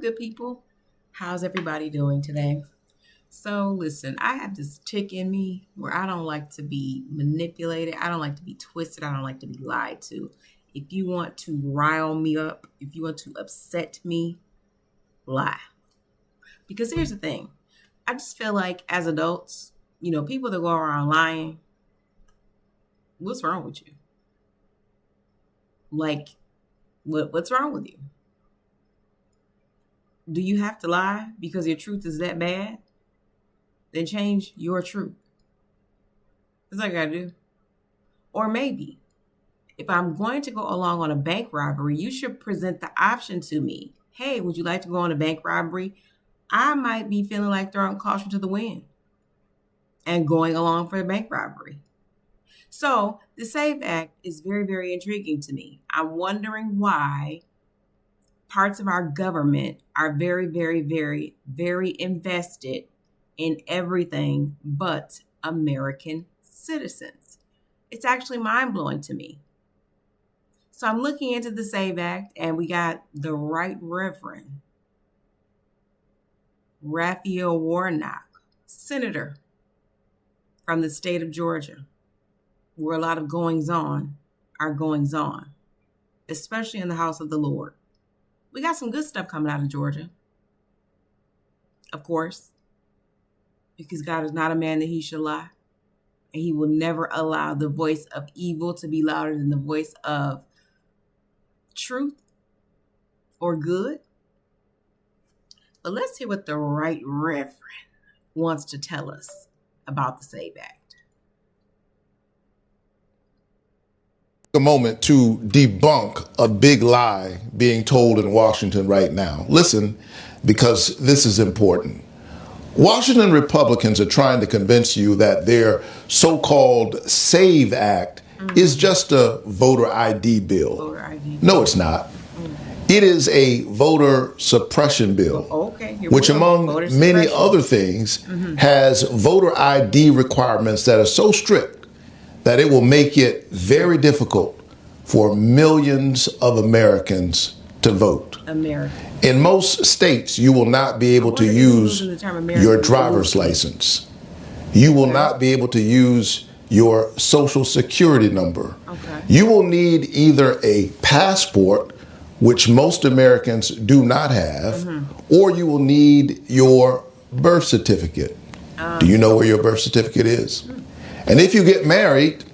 Good people. How's everybody doing today? So, listen, I have this tick in me where I don't like to be manipulated. I don't like to be twisted. I don't like to be lied to. If you want to rile me up, if you want to upset me, lie. Because here's the thing, I just feel like as adults, people that go around lying, what's wrong with you? Like, what's wrong with you? Do you have to lie because your truth is that bad? Then change your truth. That's all I gotta do. Or maybe if I'm going to go along on a bank robbery, you should present the option to me. Hey, would you like to go on a bank robbery? I might be feeling like throwing caution to the wind and going along for the bank robbery. So the SAVE Act is very, very intriguing to me. I'm wondering why parts of our government are very, very, very, very invested in everything but American citizens. It's actually mind blowing to me. So I'm looking into the SAVE Act, and we got the Right Reverend Raphael Warnock, Senator from the state of Georgia, where a lot of goings on are goings on, especially in the house of the Lord. We got some good stuff coming out of Georgia, of course, because God is not a man that he should lie. And he will never allow the voice of evil to be louder than the voice of truth or good. But let's hear what the Right Reverend wants to tell us about the SAVE Act. A moment to debunk a big lie being told in Washington right now. Listen, because this is important. Washington Republicans are trying to convince you that their so-called SAVE Act is just a voter ID bill. Voter ID. No, it's not. It is a voter suppression bill, Okay, here we which go. among Voter many suppression. other things has voter ID requirements that are so strict that it will make it very difficult for millions of Americans to vote. America. In most states, you will not be able to wonder if he's use using the term American your to driver's lose. license. You will not be able to use your social security number. Okay. You will need either a passport, which most Americans do not have, or you will need your birth certificate. Do you know where your birth certificate is? And if you get married,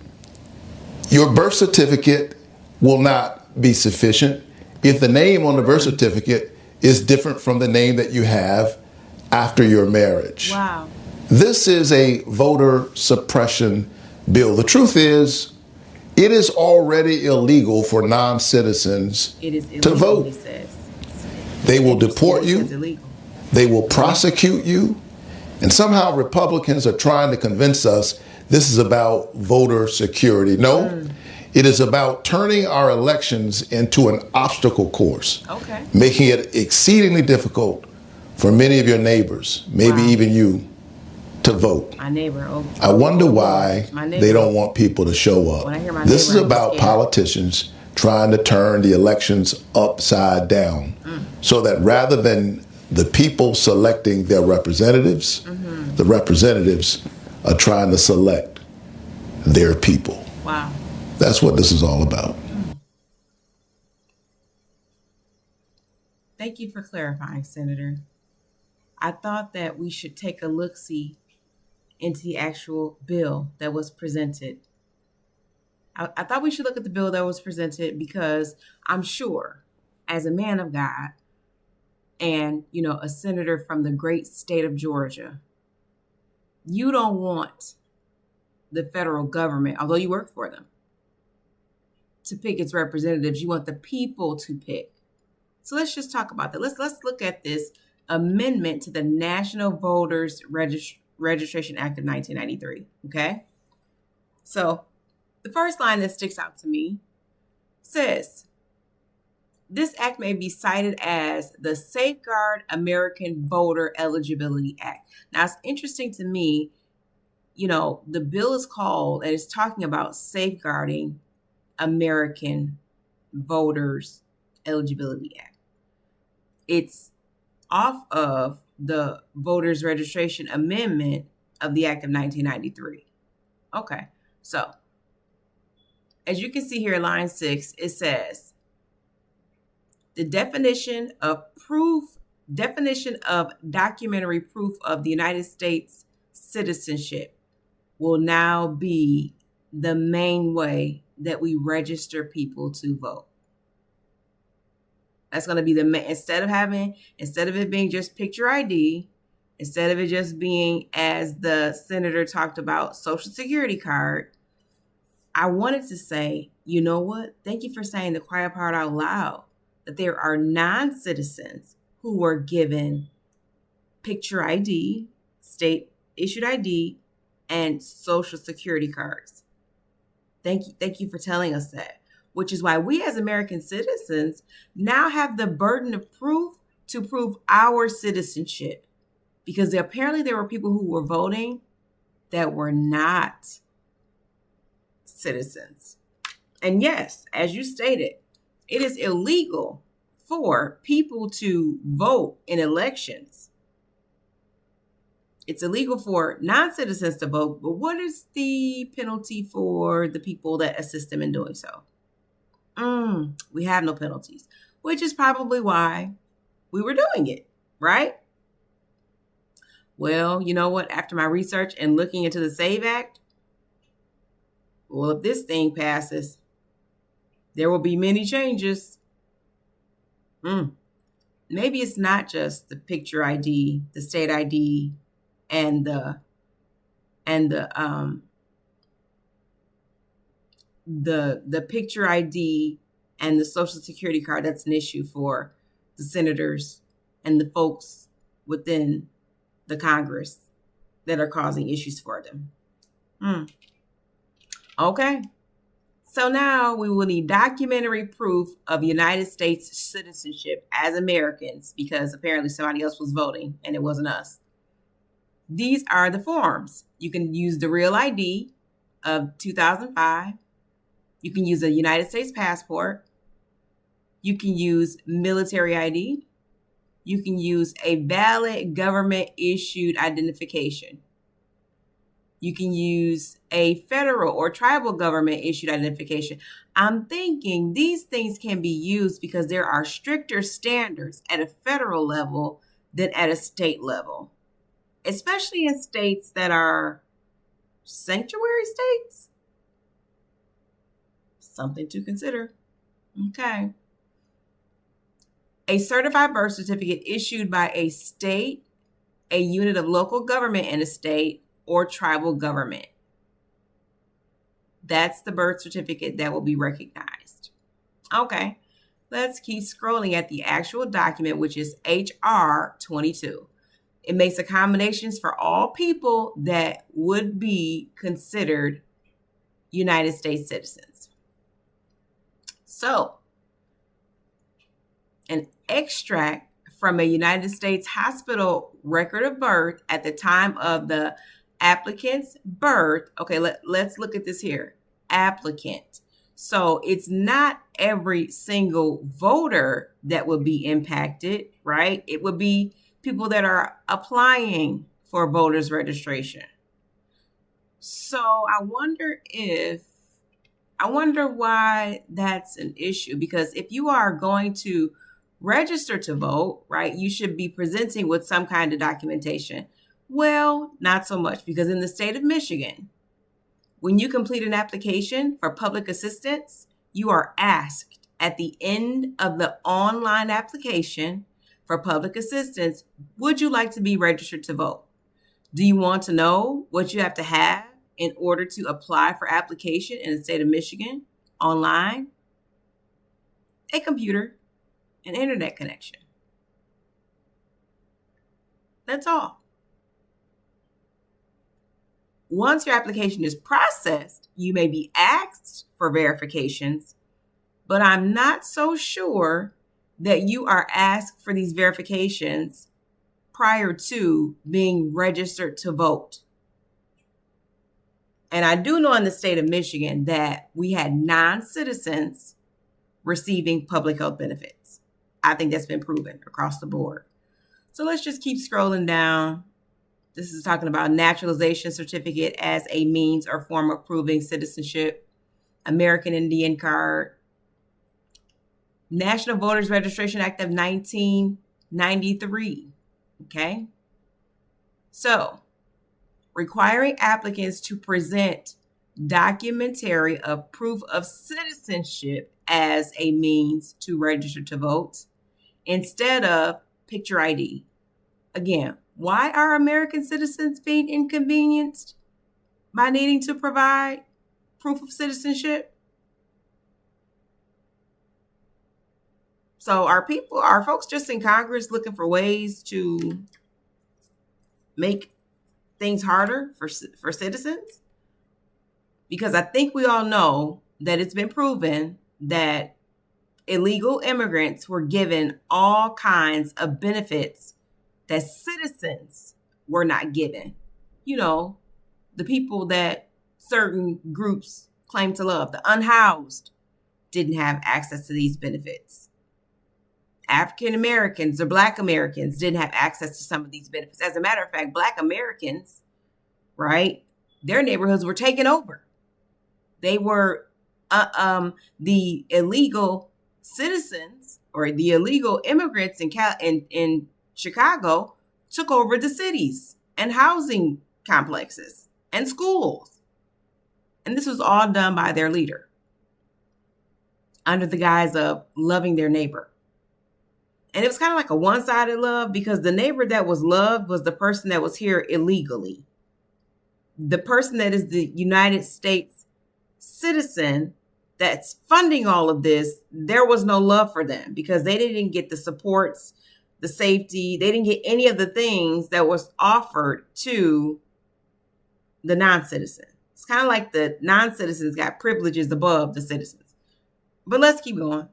your birth certificate will not be sufficient if the name on the birth certificate is different from the name that you have after your marriage. Wow. This is a voter suppression bill. The truth is, it is already illegal for non-citizens It is illegal, to vote. he says. They will deport It's you, illegal. they will prosecute you, and somehow Republicans are trying to convince us this is about voter security. No, it is about turning our elections into an obstacle course, Okay. making it exceedingly difficult for many of your neighbors, maybe Wow. even you, to vote. My neighbor. I wonder why My neighbor. they don't want people to show up. When I hear my This is neighbor, I'm about scared. politicians trying to turn the elections upside down so that rather than the people selecting their representatives, the representatives are trying to select their people. Wow. That's what this is all about. Thank you for clarifying, Senator. I thought that we should take a look-see into the actual bill that was presented. I thought we should look at the bill that was presented because I'm sure, as a man of God and, a senator from the great state of Georgia, you don't want the federal government, although you work for them, to pick its representatives. You want the people to pick. So let's just talk about that. Let's look at this amendment to the National Voters Registration Act of 1993. Okay. So the first line that sticks out to me says, this act may be cited as the Safeguard American Voter Eligibility Act. Now, it's interesting to me, the bill is called and it's talking about safeguarding American Voters Eligibility Act. It's off of the Voters Registration Amendment of the Act of 1993. Okay, so as you can see here, line 6, it says the definition of documentary proof of the United States citizenship will now be the main way that we register people to vote. That's going to be instead of it being just picture ID, instead of it just being, as the senator talked about, social security card, I wanted to say, you know what? Thank you for saying the quiet part out loud, that there are non-citizens who were given picture ID, state issued ID, and social security cards. Thank you for telling us that, which is why we as American citizens now have the burden of proof to prove our citizenship, because apparently there were people who were voting that were not citizens. And yes, as you stated, it is illegal for people to vote in elections. It's illegal for non-citizens to vote, but what is the penalty for the people that assist them in doing so? We have no penalties, which is probably why we were doing it, right? Well, you know what? After my research and looking into the SAVE Act, well, if this thing passes, there will be many changes. Maybe it's not just the picture ID, the state ID, and the picture ID and the social security card that's an issue for the senators and the folks within the Congress that are causing issues for them. Okay. So now we will need documentary proof of United States citizenship as Americans, because apparently somebody else was voting and it wasn't us. These are the forms. You can use the real ID of 2005. You can use a United States passport. You can use military ID. You can use a valid government issued identification. You can use a federal or tribal government issued identification. I'm thinking these things can be used because there are stricter standards at a federal level than at a state level, especially in states that are sanctuary states. Something to consider. Okay. A certified birth certificate issued by a state, a unit of local government in a state, or tribal government. That's the birth certificate that will be recognized. Okay, let's keep scrolling at the actual document, which is HR 22. It makes accommodations for all people that would be considered United States citizens. So, an extract from a United States hospital record of birth at the time of the applicant's birth. Okay, let's look at this here. Applicant. So it's not every single voter that would be impacted, right? It would be people that are applying for voters registration. So I wonder why that's an issue, because if you are going to register to vote, right, you should be presenting with some kind of documentation. Well, not so much, because in the state of Michigan, when you complete an application for public assistance, you are asked at the end of the online application for public assistance, would you like to be registered to vote? Do you want to know what you have to have in order to apply for application in the state of Michigan online? A computer, an internet connection. That's all. Once your application is processed, you may be asked for verifications, but I'm not so sure that you are asked for these verifications prior to being registered to vote. And I do know in the state of Michigan that we had non-citizens receiving public health benefits. I think that's been proven across the board. So let's just keep scrolling down. This is talking about naturalization certificate as a means or form of proving citizenship, American Indian card, National Voters Registration Act of 1993. Okay. So, requiring applicants to present documentary of proof of citizenship as a means to register to vote instead of picture ID. Again, why are American citizens being inconvenienced by needing to provide proof of citizenship? So are folks just in Congress looking for ways to make things harder for citizens? Because I think we all know that it's been proven that illegal immigrants were given all kinds of benefits that citizens were not given. You know, the people that certain groups claim to love, the unhoused, didn't have access to these benefits. African Americans or Black Americans didn't have access to some of these benefits. As a matter of fact, Black Americans, right, their neighborhoods were taken over. They were the illegal citizens or the illegal immigrants in Chicago took over the cities and housing complexes and schools. And this was all done by their leader under the guise of loving their neighbor. And it was kind of like a one-sided love because the neighbor that was loved was the person that was here illegally. The person that is the United States citizen that's funding all of this, there was no love for them because they didn't get the supports, the safety. They didn't get any of the things that was offered to the non-citizen. It's kind of like the non-citizens got privileges above the citizens. But let's keep going.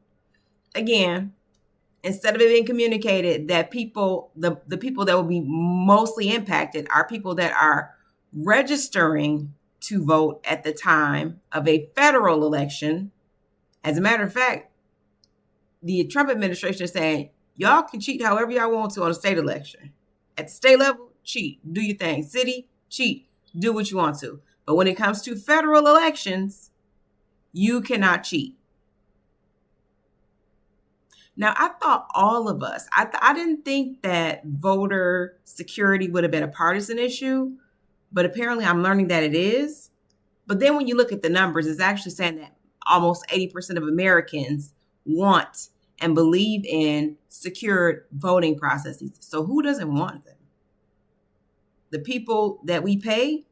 Again, instead of it being communicated that people, the people that will be mostly impacted are people that are registering to vote at the time of a federal election. As a matter of fact, the Trump administration is saying, y'all can cheat however y'all want to on a state election. At the state level, cheat, do your thing. City, cheat, do what you want to. But when it comes to federal elections, you cannot cheat. Now, I thought all of us, I didn't think that voter security would have been a partisan issue, but apparently I'm learning that it is. But then when you look at the numbers, it's actually saying that almost 80% of Americans want and believe in secured voting processes. So who doesn't want them? The people that we pay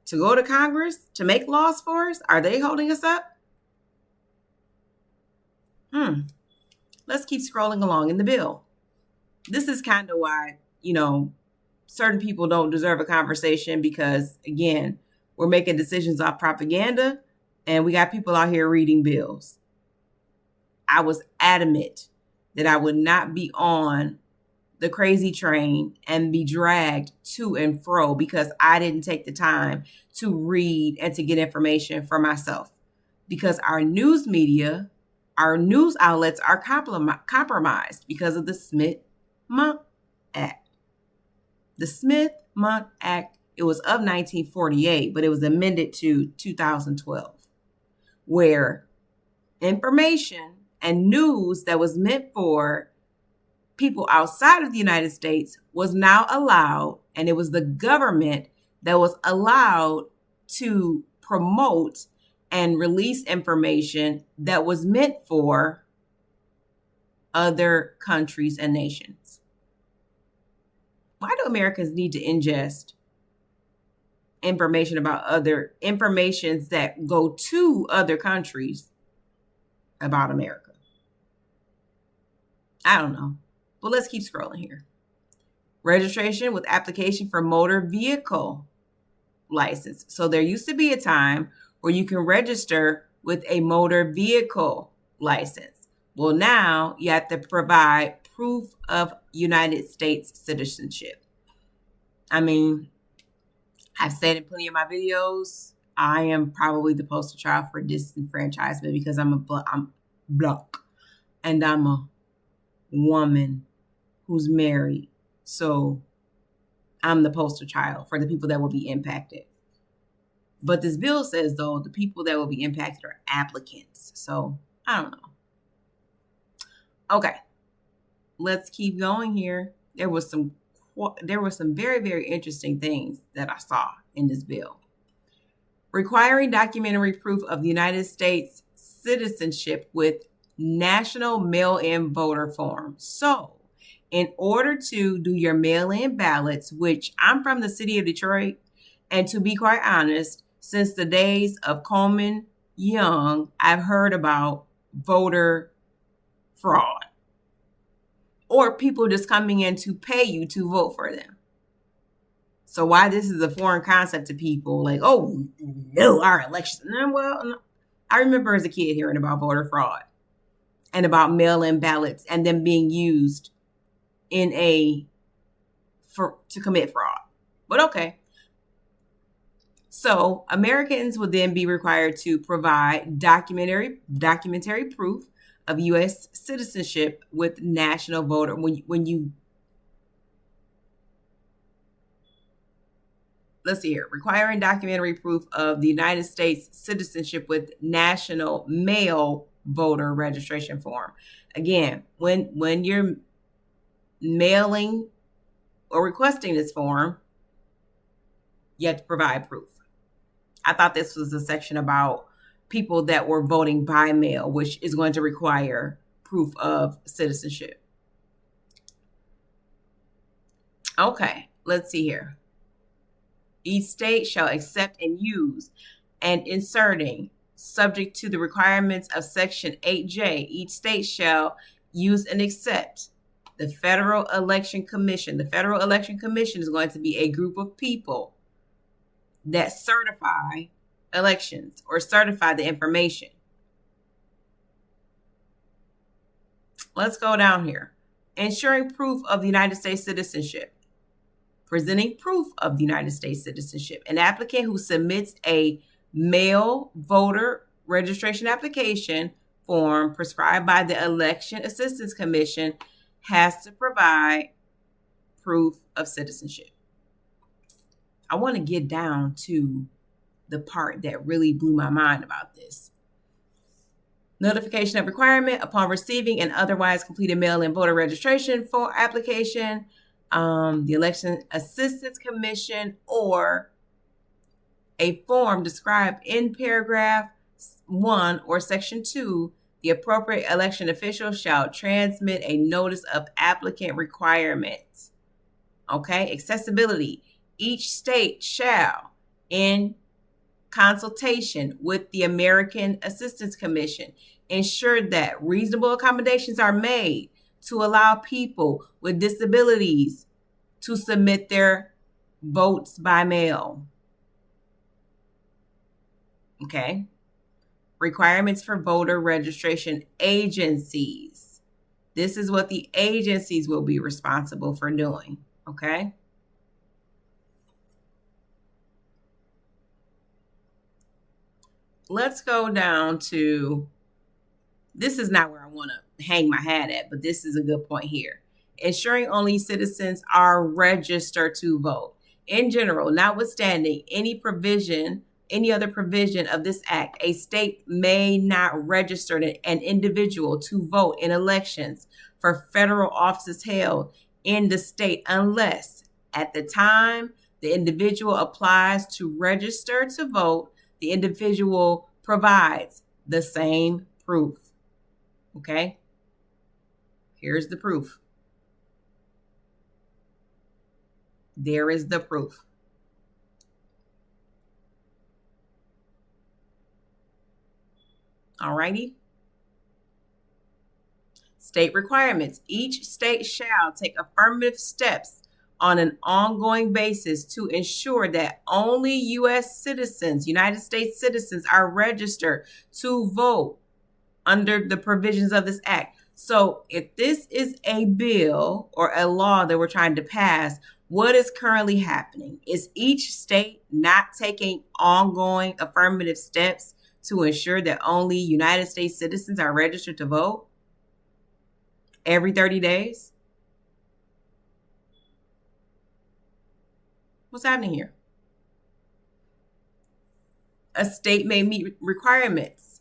to go to Congress to make laws for us, are they holding us up? Let's keep scrolling along in the bill. This is kind of why, certain people don't deserve a conversation because, again, we're making decisions off propaganda and we got people out here reading bills. I was adamant that I would not be on the crazy train and be dragged to and fro because I didn't take the time to read and to get information for myself. Because our news media, our news outlets are compromised because of the Smith-Mundt Act. The Smith-Mundt Act, it was of 1948, but it was amended to 2012, where information and news that was meant for people outside of the United States was now allowed, and it was the government that was allowed to promote and release information that was meant for other countries and nations. Why do Americans need to ingest information about other informations that go to other countries about America? I don't know. But let's keep scrolling here. Registration with application for motor vehicle license. So there used to be a time where you can register with a motor vehicle license. Well, now you have to provide proof of United States citizenship. I mean, I've said in plenty of my videos, I am probably the poster child for disenfranchisement because I'm Black and I'm a woman who's married So I'm the poster child for the people that will be impacted. But this bill says, though, the people that will be impacted are applicants. So I don't know. Okay, let's keep going here. There was some very, very interesting things that I saw in this bill. Requiring documentary proof of the United States citizenship with national mail-in voter form. So, in order to do your mail-in ballots, which I'm from the city of Detroit, and to be quite honest, since the days of Coleman Young, I've heard about voter fraud or people just coming in to pay you to vote for them. So why this is a foreign concept to people, like, oh, no, our elections. Well, I remember as a kid hearing about voter fraud and about mail-in ballots and them being used to commit fraud. But okay. So Americans would then be required to provide documentary proof of U.S. citizenship with national voter. Let's see here. Requiring documentary proof of the United States citizenship with national mail voter registration form. Again, when you're mailing or requesting this form, you have to provide proof. I thought this was a section about people that were voting by mail, which is going to require proof of citizenship. Okay, let's see here. Each state shall accept and use, and inserting, subject to the requirements of Section 8J, each state shall use and accept the Federal Election Commission. The Federal Election Commission is going to be a group of people that certify elections or certify the information. Let's go down here. Ensuring proof of the United States citizenship. Presenting proof of the United States citizenship. An applicant who submits a mail voter registration application form prescribed by the Election Assistance Commission has to provide proof of citizenship. I want to get down to the part that really blew my mind about this. Notification of requirement upon receiving an otherwise completed mail-in voter registration form application, the Election Assistance Commission, or a form described in paragraph 1 or section 2, the appropriate election official shall transmit a notice of applicant requirements. Okay, accessibility. Each state shall, in consultation with the American Assistance Commission, ensure that reasonable accommodations are made to allow people with disabilities to submit their votes by mail. Okay. Requirements for voter registration agencies. This is what the agencies will be responsible for doing. Okay. Let's go down to, this is not where I want to hang my hat at, but this is a good point here. Ensuring only citizens are registered to vote. In general, notwithstanding any other provision of this act, a state may not register an individual to vote in elections for federal offices held in the state unless, at the time the individual applies to register to vote, the individual provides the same proof. Okay? Here's the proof. There is the proof. Alrighty. State requirements. Each state shall take affirmative steps on an ongoing basis to ensure that only U.S. citizens, United States citizens, are registered to vote under the provisions of this act. So if this is a bill or a law that we're trying to pass, what is currently happening? Is each state not taking ongoing affirmative steps to ensure that only United States citizens are registered to vote every 30 days? What's happening here? A state may meet requirements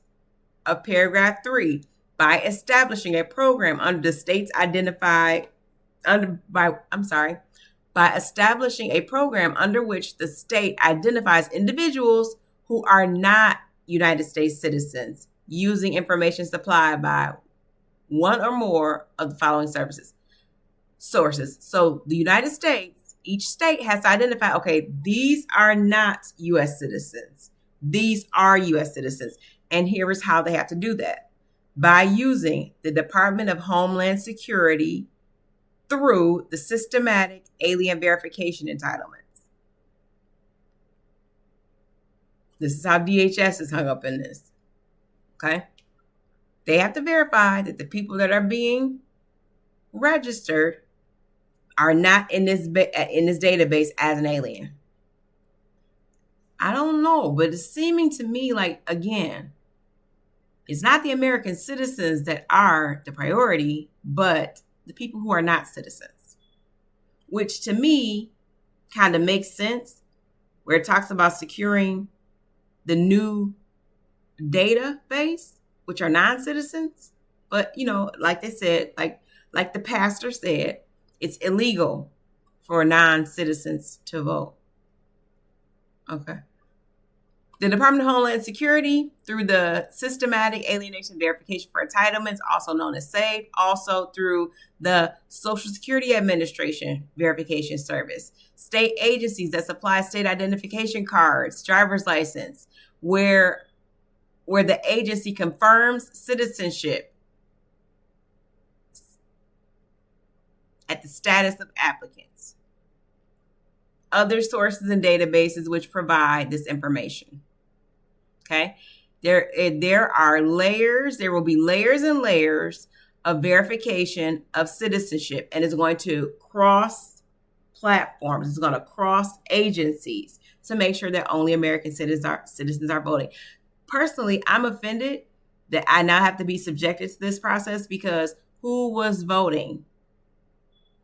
of paragraph 3 by establishing a program under the state's identified by establishing a program under which the state identifies individuals who are not United States citizens using information supplied by one or more of the following sources. So the United States, each state has to identify, okay, these are not U.S. citizens. These are U.S. citizens. And here is how they have to do that. By using the Department of Homeland Security through the systematic alien verification entitlements. This is how DHS is hung up in this. Okay? They have to verify that the people that are being registered are not in this database as an alien. I don't know, but it's seeming to me like, again, it's not the American citizens that are the priority, but the people who are not citizens, which to me kind of makes sense, where it talks about securing the new database, which are non-citizens. But, like they said, like the pastor said, it's illegal for non-citizens to vote. Okay. The Department of Homeland Security, through the Systematic Alienation Verification for Entitlements, also known as SAVE, also through the Social Security Administration Verification Service, state agencies that supply state identification cards, driver's license, where the agency confirms citizenship at the status of applicants. Other sources and databases which provide this information. Okay, there are layers. There will be layers and layers of verification of citizenship, and it's going to cross platforms. It's going to cross agencies to make sure that only American citizens are voting. Personally, I'm offended that I now have to be subjected to this process, because who was voting?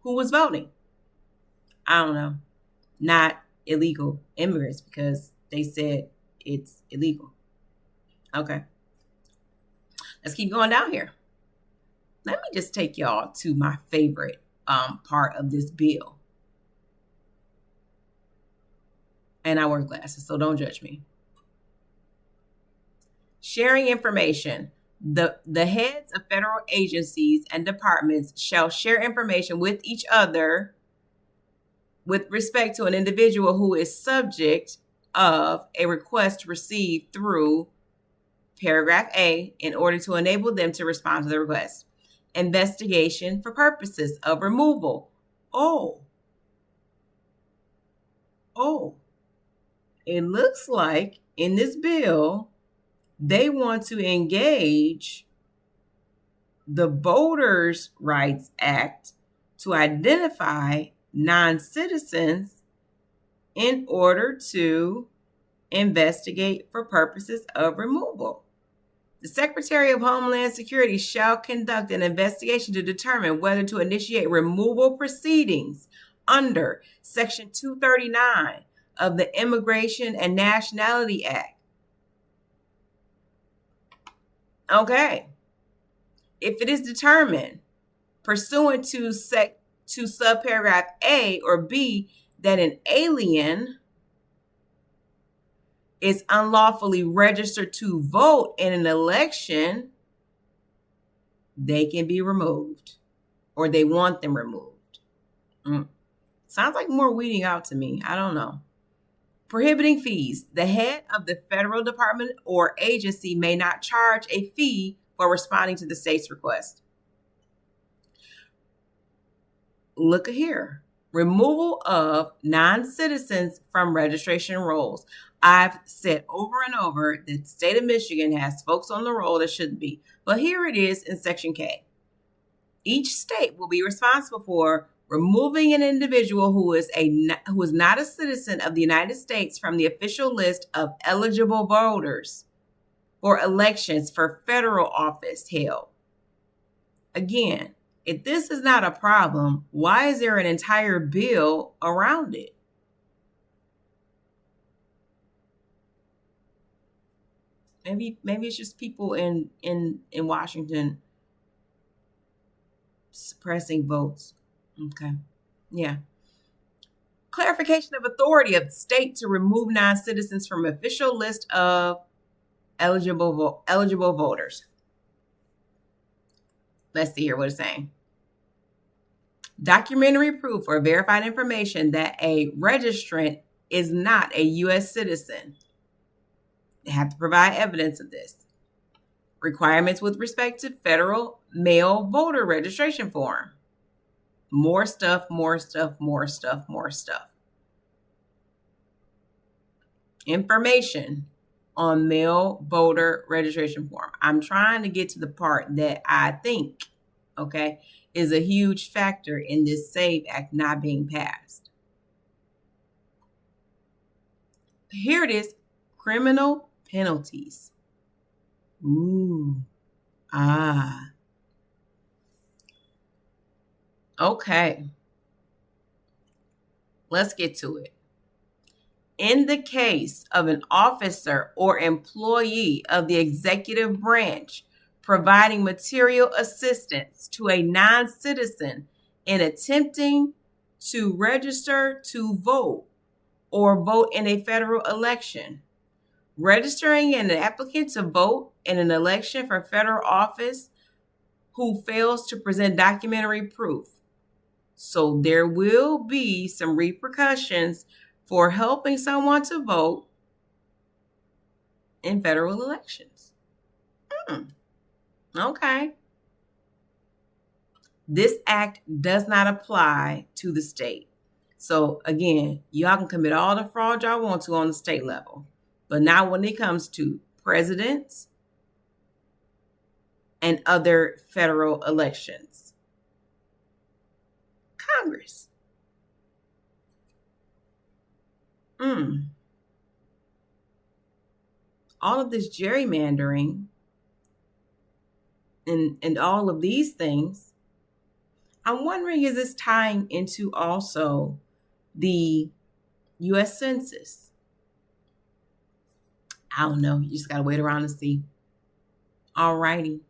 Who was voting? I don't know. Not illegal immigrants, because they said it's illegal. Okay. Let's keep going down here. Let me just take y'all to my favorite part of this bill. And I wear glasses, so don't judge me. Sharing information. The heads of federal agencies and departments shall share information with each other with respect to an individual who is subject of a request received through paragraph A in order to enable them to respond to the request. Investigation for purposes of removal. Oh, it looks like in this bill, they want to engage the Voters' Rights Act to identify non-citizens in order to investigate for purposes of removal. The Secretary of Homeland Security shall conduct an investigation to determine whether to initiate removal proceedings under Section 239 of the Immigration and Nationality Act. Okay. If it is determined pursuant to subparagraph A or B that an alien is unlawfully registered to vote in an election, they can be removed, or they want them removed. Sounds like more weeding out to me. I don't know. Prohibiting fees. The head of the federal department or agency may not charge a fee for responding to the state's request. Look here. Removal of non-citizens from registration rolls. I've said over and over that the state of Michigan has folks on the roll that shouldn't be. But here it is in Section K. Each state will be responsible for removing an individual who is not a citizen of the United States from the official list of eligible voters for elections for federal office held. Again, if this is not a problem, why is there an entire bill around it? Maybe it's just people in Washington suppressing votes. Okay. Yeah. Clarification of authority of the state to remove non-citizens from official list of eligible voters. Let's see here what it's saying. Documentary proof or verified information that a registrant is not a U.S. citizen. They have to provide evidence of this. Requirements with respect to federal mail voter registration form. More stuff, more stuff, more stuff, more stuff. Information on mail voter registration form. I'm trying to get to the part that I think, okay, is a huge factor in this SAVE Act not being passed. Here it is, criminal penalties. Ooh, ah. Okay. Let's get to it. In the case of an officer or employee of the executive branch providing material assistance to a non-citizen in attempting to register to vote or vote in a federal election, registering an applicant to vote in an election for federal office who fails to present documentary proof. So there will be some repercussions for helping someone to vote in federal elections. Okay. This act does not apply to the state. So again, y'all can commit all the fraud y'all want to on the state level. But now when it comes to presidents and other federal elections, Congress. All of this gerrymandering and all of these things, I'm wondering, is this tying into also the U.S. Census? I don't know. You just got to wait around and see. All righty.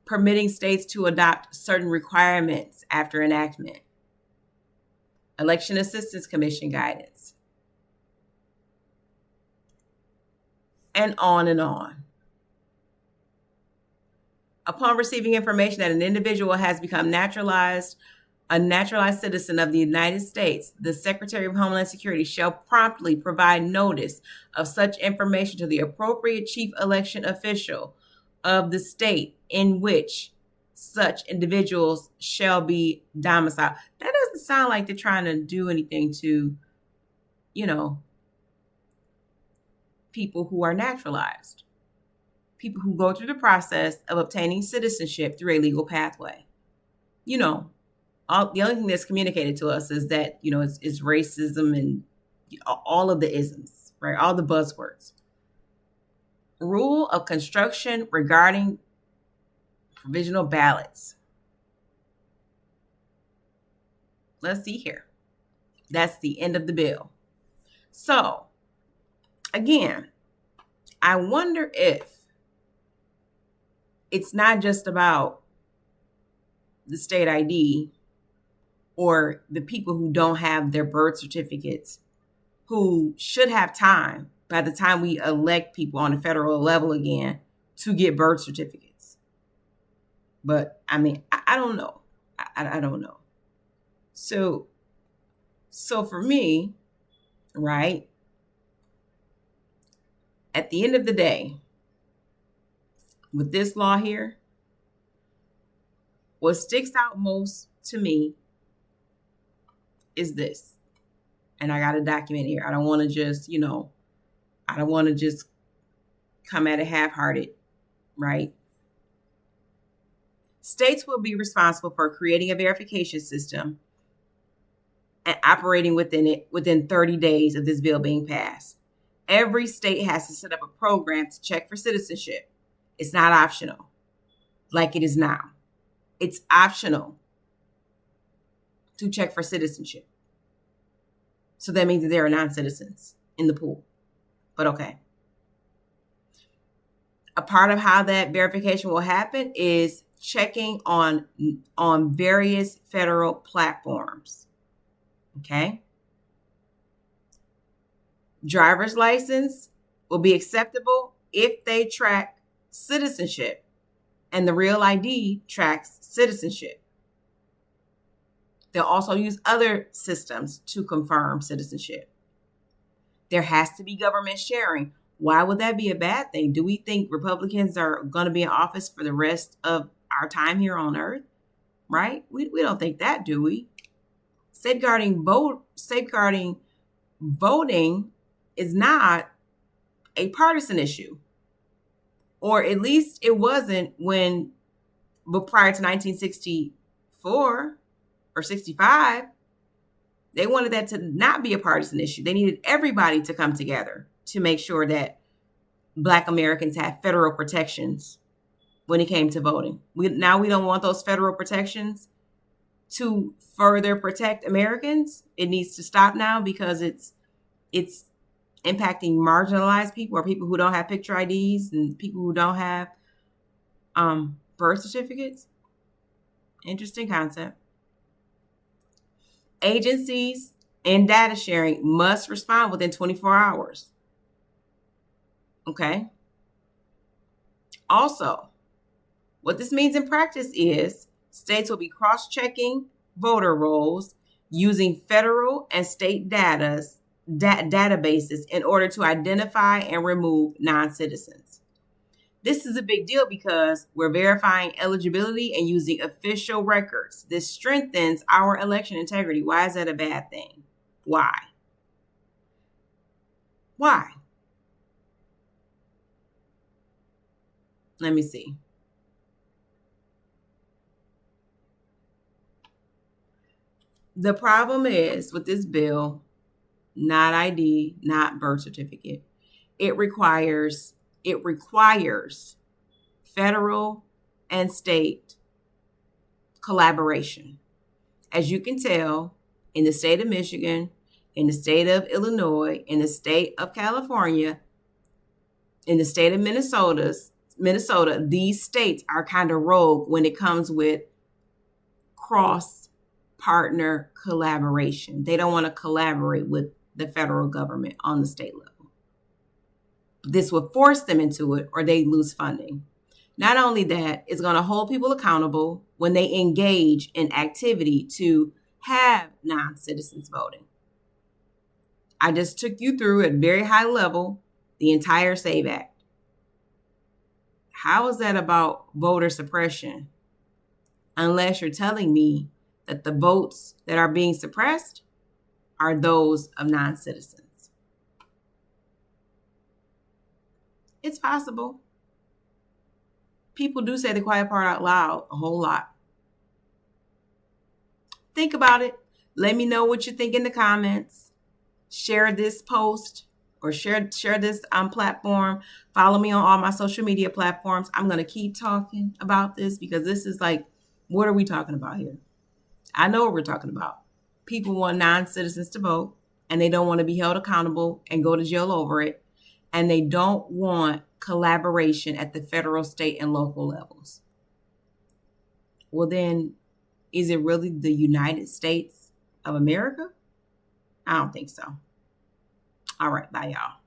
Permitting states to adopt certain requirements after enactment. Election Assistance Commission guidance. And on and on. Upon receiving information that an individual has become a naturalized citizen of the United States, the Secretary of Homeland Security shall promptly provide notice of such information to the appropriate chief election official of the state in which such individuals shall be domiciled. That doesn't sound like they're trying to do anything to, people who are naturalized, people who go through the process of obtaining citizenship through a legal pathway. The only thing that's communicated to us is that, it's racism and all of the isms, right? All the buzzwords. Rule of construction regarding provisional ballots. Let's see here. That's the end of the bill. So, again, I wonder if it's not just about the state ID or the people who don't have their birth certificates, who should have time by the time we elect people on a federal level again to get birth certificates. But I mean, I don't know. I don't know. So for me, right, at the end of the day, with this law here, what sticks out most to me is this. And I got to document here. I don't want to just, I don't want to just come at it half-hearted, right? States will be responsible for creating a verification system and operating within it within 30 days of this bill being passed. Every state has to set up a program to check for citizenship. It's not optional like it is now. It's optional to check for citizenship. So that means that there are non-citizens in the pool. But okay. A part of how that verification will happen is checking on various federal platforms. Okay? Driver's license will be acceptable if they track citizenship, and the Real ID tracks citizenship. They'll also use other systems to confirm citizenship. There has to be government sharing. Why would that be a bad thing? Do we think Republicans are going to be in office for the rest of our time here on earth? Right? We don't think that, do we? Safeguarding voting is not a partisan issue. Or at least it wasn't prior to 1964 or 65. They wanted that to not be a partisan issue. They needed everybody to come together to make sure that Black Americans had federal protections when it came to voting. Now we don't want those federal protections to further protect Americans. It needs to stop now because it's impacting marginalized people, or people who don't have picture IDs and people who don't have birth certificates. Interesting concept. Agencies and data sharing must respond within 24 hours. Okay. Also, what this means in practice is states will be cross-checking voter rolls using federal and state databases in order to identify and remove non-citizens. This is a big deal because we're verifying eligibility and using official records. This strengthens our election integrity. Why is that a bad thing? Why? Let me see. The problem is with this bill, not ID, not birth certificate. It requires federal and state collaboration. As you can tell, in the state of Michigan, in the state of Illinois, in the state of California, in the state of Minnesota, these states are kind of rogue when it comes with cross-partner collaboration. They don't want to collaborate with the federal government on the state level. This would force them into it, or they lose funding. Not only that, it's going to hold people accountable when they engage in activity to have non-citizens voting. I just took you through at very high level the entire SAVE Act. How is that about voter suppression? Unless you're telling me that the votes that are being suppressed are those of non-citizens. It's possible. People do say the quiet part out loud a whole lot. Think about it. Let me know what you think in the comments. Share this post or share this platform. Follow me on all my social media platforms. I'm going to keep talking about this because this is like, what are we talking about here? I know what we're talking about. People want non-citizens to vote, and they don't want to be held accountable and go to jail over it. And they don't want collaboration at the federal, state, and local levels. Well, then, is it really the United States of America? I don't think so. All right, bye, y'all.